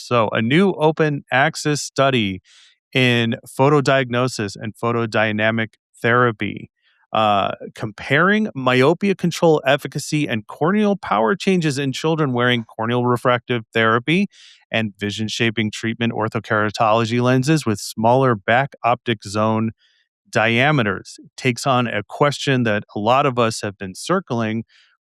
So, a new open access study in photodiagnosis and photodynamic therapy, comparing myopia control efficacy and corneal power changes in children wearing corneal refractive therapy and vision shaping treatment orthokeratology lenses with smaller back optic zone diameters. It takes on a question that a lot of us have been circling.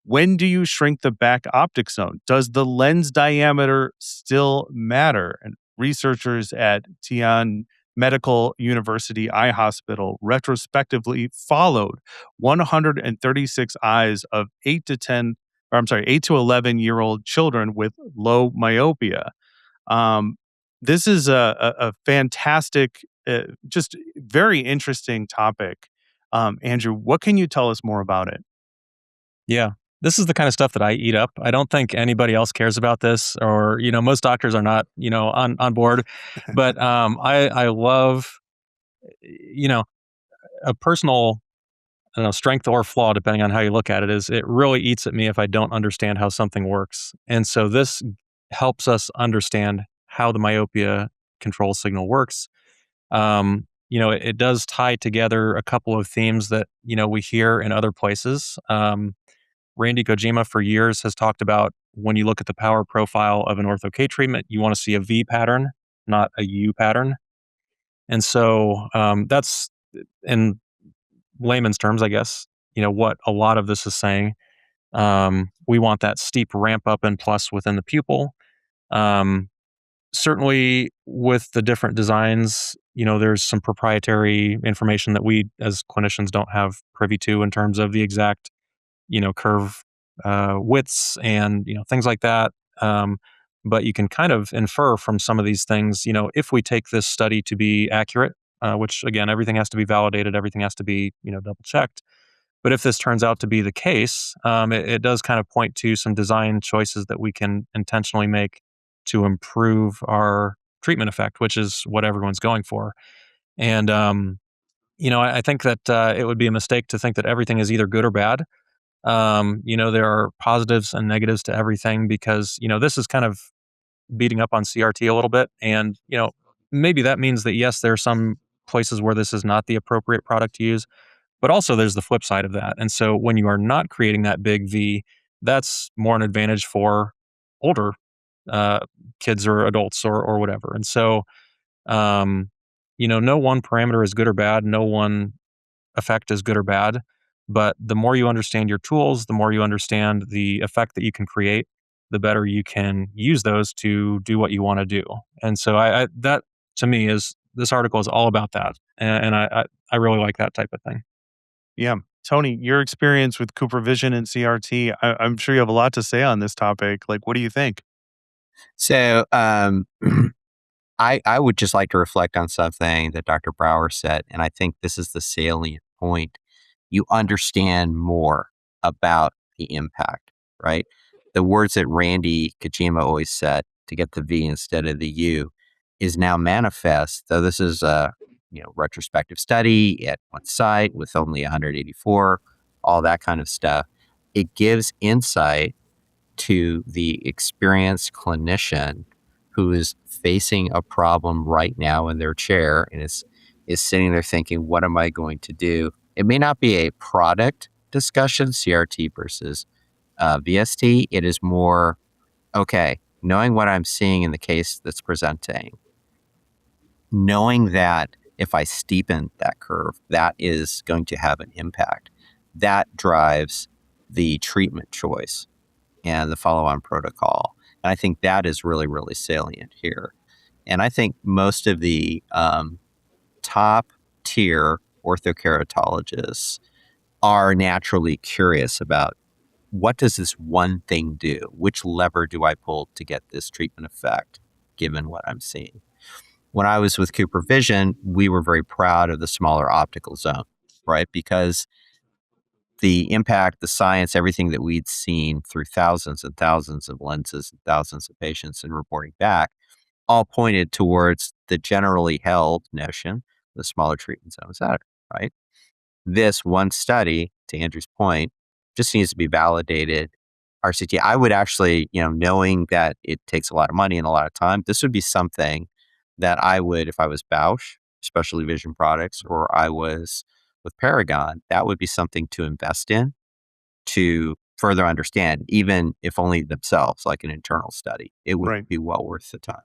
When do you shrink the back optic zone? Does the lens diameter still matter? And researchers at Tianjin Medical University Eye Hospital retrospectively followed 136 eyes of 8 to 11-year-old children with low myopia. Um, this is a fantastic, just very interesting topic. Andrew, what can you tell us more about it? Yeah. This is the kind of stuff that I eat up. I don't think anybody else cares about this, or, most doctors are not, on board. But I love, you know, a personal, I don't know, strength or flaw, depending on how you look at it, is it really eats at me if I don't understand how something works. And so this helps us understand how the myopia control signal works. It does tie together a couple of themes that, we hear in other places. Randy Kojima for years has talked about when you look at the power profile of an Ortho-K treatment, you want to see a V pattern, not a U pattern. And so that's, in layman's terms, I guess, what a lot of this is saying. We want that steep ramp up and plus within the pupil. Certainly with the different designs, there's some proprietary information that we as clinicians don't have privy to in terms of the exact, curve widths and, things like that. But you can kind of infer from some of these things, if we take this study to be accurate, which again, everything has to be validated, everything has to be, double checked. But if this turns out to be the case, it does kind of point to some design choices that we can intentionally make to improve our treatment effect, which is what everyone's going for. And, I think that it would be a mistake to think that everything is either good or bad. There are positives and negatives to everything because, this is kind of beating up on CRT a little bit. And, maybe that means that, yes, there are some places where this is not the appropriate product to use, but also there's the flip side of that. And so when you are not creating that big V, that's more an advantage for older kids or adults or whatever. And so, no one parameter is good or bad. No one effect is good or bad. But the more you understand your tools, the more you understand the effect that you can create, the better you can use those to do what you want to do. And so that to me this article is all about that. And I really like that type of thing. Yeah. Tony, your experience with Cooper Vision and CRT, I'm sure you have a lot to say on this topic. Like, what do you think? So I would just like to reflect on something that Dr. Brauer said, and I think this is the salient point. You understand more about the impact, right? The words that Randy Kojima always said, to get the V instead of the U, is now manifest, though this is a retrospective study at one site with only 184, all that kind of stuff. It gives insight to the experienced clinician who is facing a problem right now in their chair and is sitting there thinking, what am I going to do? It may not be a product discussion, CRT versus VST. It is more, okay, knowing what I'm seeing in the case that's presenting, knowing that if I steepen that curve, that is going to have an impact. That drives the treatment choice and the follow-on protocol. And I think that is really, really salient here. And I think most of the top-tier orthokeratologists are naturally curious about, what does this one thing do? Which lever do I pull to get this treatment effect, given what I'm seeing? When I was with Cooper Vision, we were very proud of the smaller optical zone, right? Because the impact, the science, everything that we'd seen through thousands and thousands of lenses and thousands of patients and reporting back all pointed towards the generally held notion the smaller treatment zone is better, right? This one study, to Andrew's point, just needs to be validated RCT. I would actually, knowing that it takes a lot of money and a lot of time, this would be something that I would, if I was Bausch, especially vision products, or I was with Paragon, that would be something to invest in to further understand, even if only themselves, like an internal study. It would Right. be well worth the time.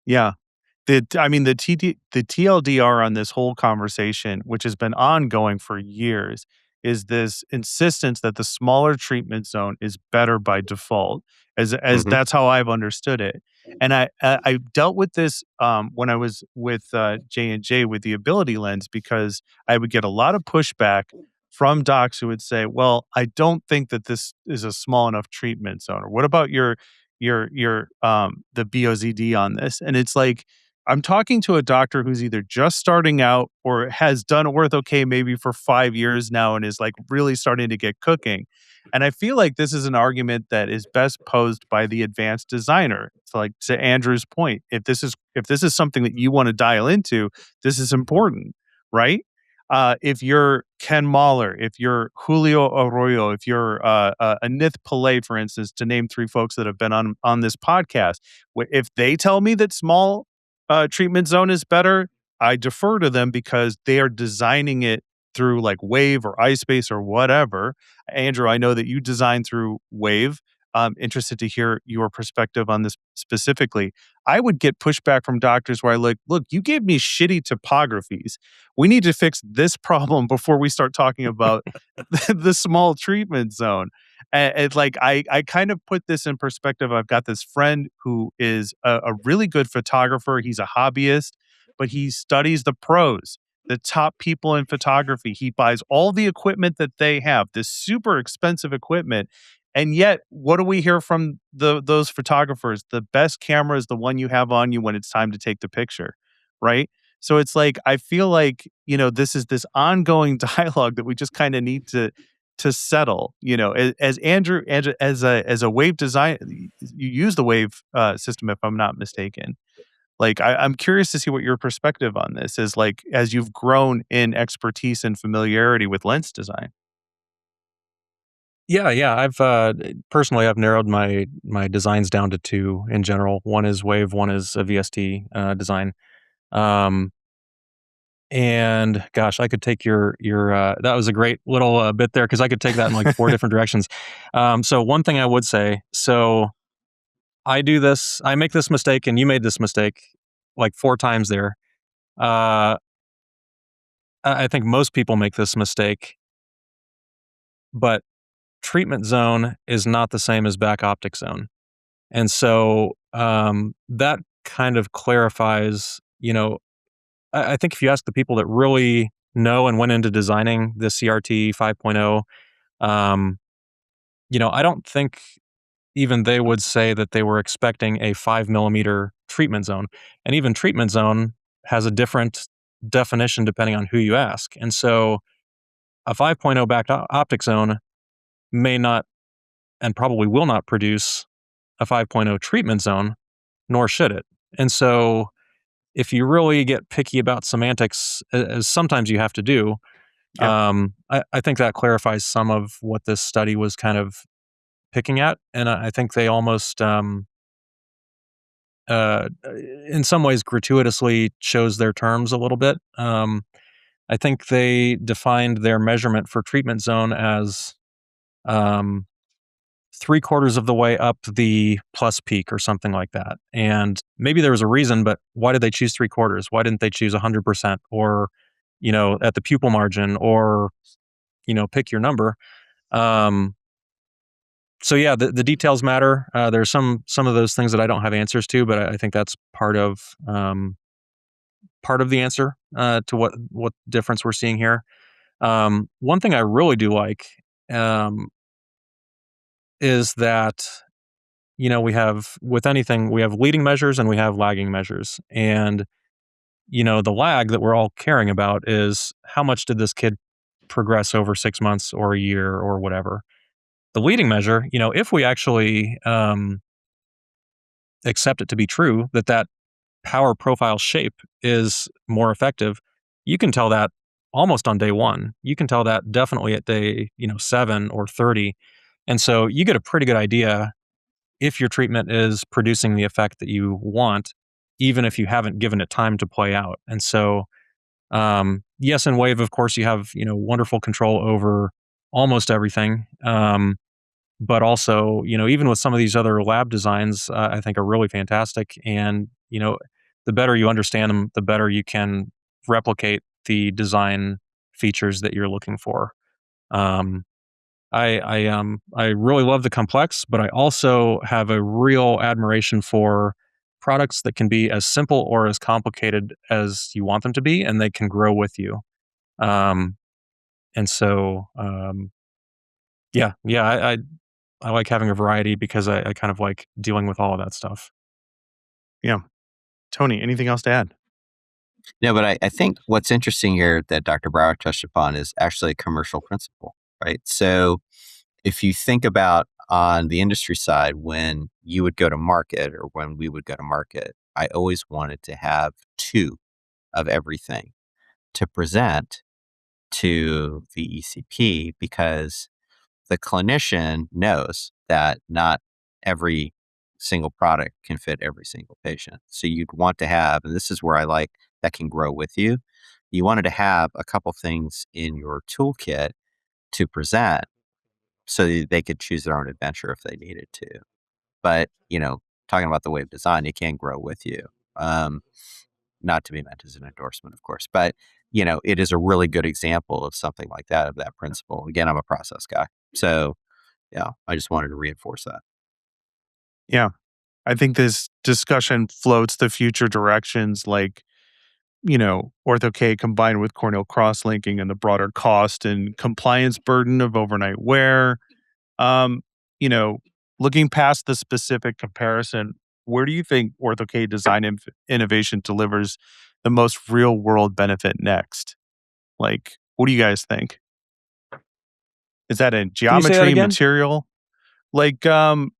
Yeah. The TLDR on this whole conversation, which has been ongoing for years, is this insistence that the smaller treatment zone is better by default, as Mhm. that's how I've understood it. And I dealt with this when I was with J&J with the ability lens, because I would get a lot of pushback from docs who would say, "Well, I don't think that this is a small enough treatment zone," or "What about your the BOZD on this?" And it's like, I'm talking to a doctor who's either just starting out or has done Ortho-K maybe for 5 years now and is like really starting to get cooking. And I feel like this is an argument that is best posed by the advanced designer. It's like, to Andrew's point, if this is something that you want to dial into, this is important, right? If you're Ken Mahler, if you're Julio Arroyo, if you're Anith Pillay, for instance, to name three folks that have been on this podcast, if they tell me that small treatment zone is better, I defer to them because they are designing it through like Wave or iSpace or whatever. Andrew, I know that you design through Wave. I'm interested to hear your perspective on this specifically. I would get pushback from doctors where I like, look, you gave me shitty topographies. We need to fix this problem before we start talking about the small treatment zone. And it's like I kind of put this in perspective. I've got this friend who is a really good photographer. He's a hobbyist, but he studies the pros, the top people in photography. He buys all the equipment that they have, this super expensive equipment. And yet, what do we hear from those photographers? The best camera is the one you have on you when it's time to take the picture, right? So it's like, I feel like, this is this ongoing dialogue that we just kind of need to settle. As Andrew as a Wave design, you use the Wave system, if I'm not mistaken. Like, I'm curious to see what your perspective on this is, like, as you've grown in expertise and familiarity with lens design. Yeah. I've personally I've narrowed my designs down to two in general. One is Wave, one is a VST design. Um, and gosh, I could take your that was a great little bit there, because I could take that in like four different directions. So one thing I would say, so I make this mistake, and you made this mistake like four times there. Uh, I think most people make this mistake, but treatment zone is not the same as back optic zone. And so that kind of clarifies, I think if you ask the people that really know and went into designing the CRT 5.0, I don't think even they would say that they were expecting a 5 millimeter treatment zone. And even treatment zone has a different definition depending on who you ask. And so a 5.0 back optic zone may not, and probably will not, produce a 5.0 treatment zone, nor should it. And so if you really get picky about semantics, as sometimes you have to do, Yeah. I think that clarifies some of what this study was kind of picking at. And I think they almost, in some ways, gratuitously chose their terms a little bit. I think they defined their measurement for treatment zone as um, 3/4 of the way up the plus peak or something like that. And maybe there was a reason, but why did they choose 3/4? Why didn't they choose 100% or, at the pupil margin, or, pick your number? Um, so yeah, the details matter. There's some of those things that I don't have answers to, but I think that's part of the answer to what difference we're seeing here. One thing I really do like um, is that we have, with anything, we have leading measures and we have lagging measures. And, the lag that we're all caring about is how much did this kid progress over 6 months or a year or whatever. The leading measure, if we actually accept it to be true that power profile shape is more effective, you can tell that almost on day one. You can tell that definitely at day, 7 or 30. And so you get a pretty good idea if your treatment is producing the effect that you want, even if you haven't given it time to play out. And so, yes, in Wave, of course, you have, wonderful control over almost everything. But also, even with some of these other lab designs, I think are really fantastic. And, the better you understand them, the better you can replicate the design features that you're looking for. Um, I really love the complex, but I also have a real admiration for products that can be as simple or as complicated as you want them to be, and they can grow with you. Um, and so, yeah, I like having a variety because I kind of like dealing with all of that stuff. Yeah. Tony, anything else to add? No, but I think what's interesting here that Dr. Brauer touched upon is actually a commercial principle, right? So if you think about on the industry side, when you would go to market or when we would go to market, I always wanted to have two of everything to present to the ECP because the clinician knows that not every single product can fit every single patient. So you'd want to have, and this is where I like that can grow with you. You wanted to have a couple things in your toolkit to present so that they could choose their own adventure if they needed to. But, talking about the wave design, it can grow with you. Not to be meant as an endorsement, of course, but it is a really good example of something like that, of that principle. Again, I'm a process guy. So yeah, I just wanted to reinforce that. Yeah. I think this discussion floats the future directions like, Ortho-K combined with corneal cross-linking and the broader cost and compliance burden of overnight wear. Um, you know, Looking past the specific comparison, where do you think Ortho-K design innovation delivers the most real-world benefit next? Like, what do you guys think? Is that in Can you say that geometry, again? material? Like,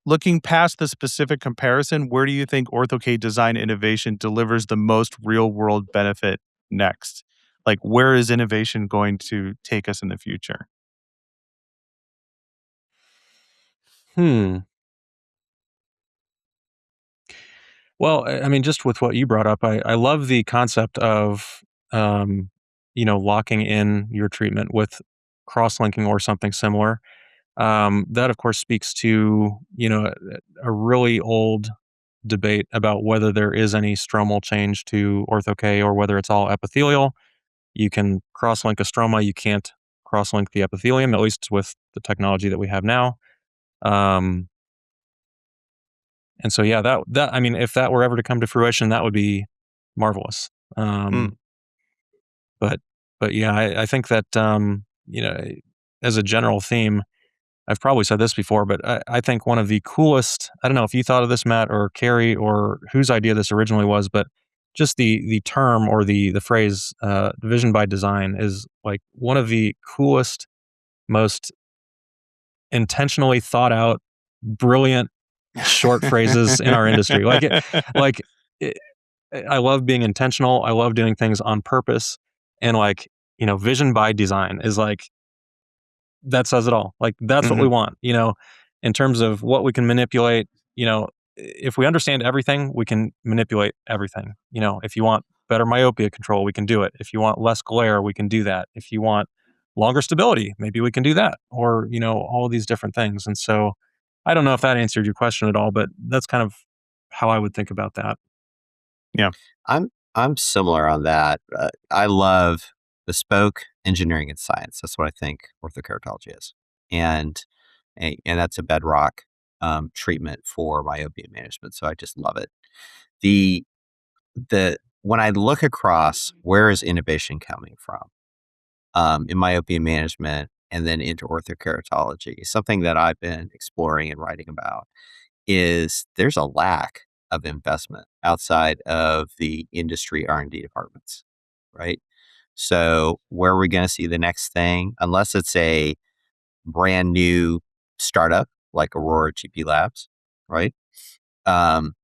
looking past the specific comparison, where do you think Ortho-K design innovation delivers the most real-world benefit next? Like, where is innovation going to take us in the future? Hmm. Well, I mean, just with what you brought up, I love the concept of, um, locking in your treatment with cross-linking or something similar. That, of course, speaks to, a really old debate about whether there is any stromal change to Ortho-K or whether it's all epithelial. You can cross-link a stroma, you can't cross-link the epithelium, at least with the technology that we have now. Um, and so, yeah, that I mean, if that were ever to come to fruition, that would be marvelous. Mm, But but yeah, I think that, as a general theme, I've probably said this before, but I think one of the coolest, I don't know if you thought of this, Matt, or Carrie, or whose idea this originally was, but just the term or the phrase, vision by design is like one of the coolest, most intentionally thought out, brilliant short phrases in our industry. Like it, I love being intentional. I love doing things on purpose. And like, vision by design is like, that says it all. Like, that's what we mhm, want, in terms of what we can manipulate. If we understand everything, we can manipulate everything. If you want better myopia control, we can do it. If you want less glare, we can do that. If you want longer stability, maybe we can do that. Or, all of these different things. And so I don't know if that answered your question at all, but that's kind of how I would think about that. yeah. I'm similar on that. I love bespoke engineering and science. That's what I think orthokeratology is, and and that's a bedrock treatment for myopia management. So I just love it. The the When I look across, where is innovation coming from in myopia management and then into orthokeratology? Something that I've been exploring and writing about is there's a lack of investment outside of the industry R&D departments, right? So where are we going to see the next thing? Unless it's a brand new startup like Aurora GP Labs, right? Um,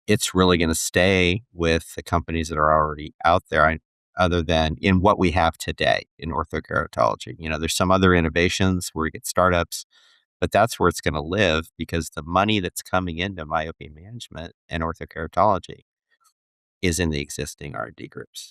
it's really going to stay with the companies that are already out there. Other than in what we have today in orthokeratology, there's some other innovations where we get startups, But that's where it's going to live because the money that's coming into myopia management and orthokeratology is in the existing R&D groups.